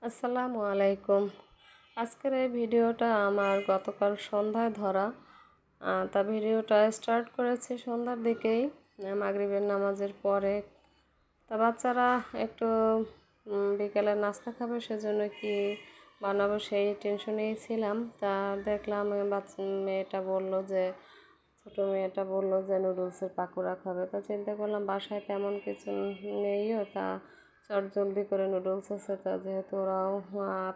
আসসালামু আলাইকুম। আজকের এই ভিডিওটা আমার গতকাল সন্ধ্যায় ধরা। তা ভিডিওটা স্টার্ট করেছি সন্ধ্যার দিকেই, মাগরিবের নামাজের পরে। তা বাচ্চারা একটু বিকেলে নাস্তা খাবে, সেজন্য কি বানাবো সেই টেনশনেই ছিলাম। তা দেখলাম ছোটো মেয়েটা বললো যে নুডলসের পাকোড়া খাবে। তা চিন্তা করলাম বাসায় তেমন কিছু নেইও, তা চটজলদি করে নুডলস আছে, তা যেহেতু ওরাও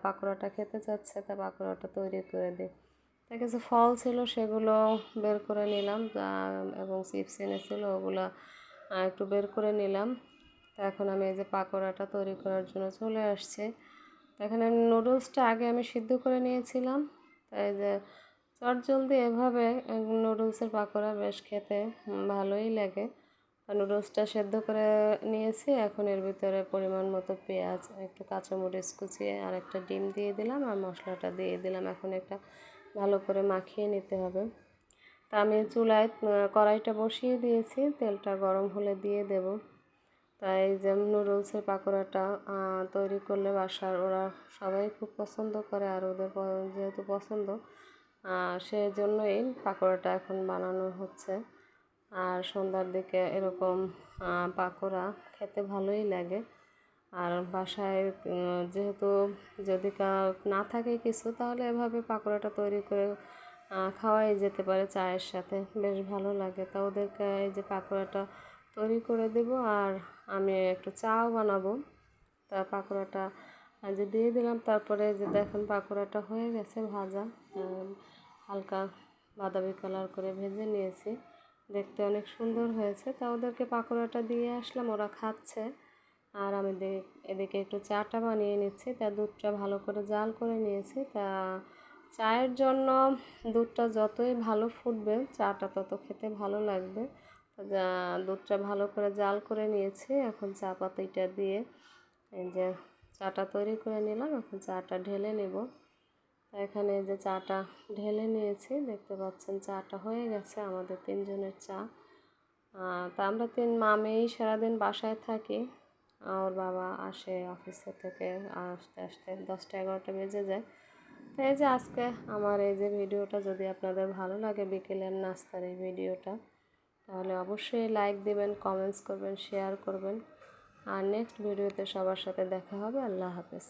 পাকোড়াটা খেতে চাচ্ছে, তা পাকোড়াটা তৈরি করে দিই। তা কিছু ফল ছিল, সেগুলো বের করে নিলাম, এবং চিপস এনেছিল, ওগুলো একটু বের করে নিলাম। তা এখন আমি এই যে পাকোড়াটা তৈরি করার জন্য চলে আসছি। এখানে নুডলসটা আগে আমি সিদ্ধ করে নিয়েছিলাম। তাই যে চটজলদি এভাবে নুডলসের পাকোড়া বেশ খেতে ভালোই লাগে। নুডলসটা সেদ্ধ করে নিয়েছি, এখন এর ভিতরে পরিমাণ মতো পেঁয়াজ, একটু কাঁচামরিচ কুচিয়ে আর একটা ডিম দিয়ে দিলাম, আর মশলাটা দিয়ে দিলাম। এখন একটা ভালো করে মাখিয়ে নিতে হবে। তা আমি চুলায় কড়াইটা বসিয়ে দিয়েছি, তেলটা গরম হলে দিয়ে দেব। তাই যে নুডলসের পাকোড়াটা তৈরি করলে বাসার ওরা সবাই খুব পছন্দ করে, আর ওদের যেহেতু পছন্দ, সেজন্যই পাকোড়াটা এখন বানানো হচ্ছে। আর সন্ধ্যার দিকে এরকম পাকোড়া খেতে ভালোই লাগে। আর বাসায় যেহেতু যদি না থাকে কিছু, তাহলে এভাবে পাকোড়াটা তৈরি করে খাওয়াই যেতে পারে চায়ের সাথে, বেশ ভালো লাগে। তা ওদেরকে এই যে পাকোড়াটা তৈরি করে দেব, আর আমি একটু চাও বানাবো। তা পাকোড়াটা যে দিয়ে দিলাম, তারপরে যে দেখেন পাকোড়াটা হয়ে গেছে ভাজা, হালকা বাদামি কালার করে ভেজে নিয়েছি, দেখতে অনেক সুন্দর হয়েছে। তা ওদেরকে পাকোড়াটা দিয়ে আসলাম, ওরা খাচ্ছে। আর আমি এদিকে একটু চাটা বানিয়ে নিচ্ছি। তা দুধটা ভালো করে জাল করে নিয়েছি। তা চায়ের জন্য দুধটা যতই ভালো ফুটবে, চাটা তত খেতে ভালো লাগবে। দুধটা ভালো করে জাল করে নিয়েছি, এখন চা পাতিটা দিয়ে এই যে চাটা তৈরি করে নিলাম। এখন চাটা ঢেলে নেব। এখানে এই যে চাটা ঢেলে নিয়েছি, দেখতে পাচ্ছেন চাটা হয়ে গেছে আমাদের তিনজনের চা। তা আমরা মেয়েই সারাদিন বাসায় থাকি। ওর বাবা আসে অফিসে থেকে, আসতে আসতে 10টা-11টা বেজে যায়। তো এই যে আজকে আমার এই যে ভিডিওটা যদি আপনাদের ভালো লাগে, বিকেলের নাস্তার এই ভিডিওটা, তাহলে অবশ্যই লাইক দিবেন, কমেন্টস করবেন, শেয়ার করবেন। আর নেক্সট ভিডিওতে সবার সাথে দেখা হবে। আল্লাহ হাফেজ।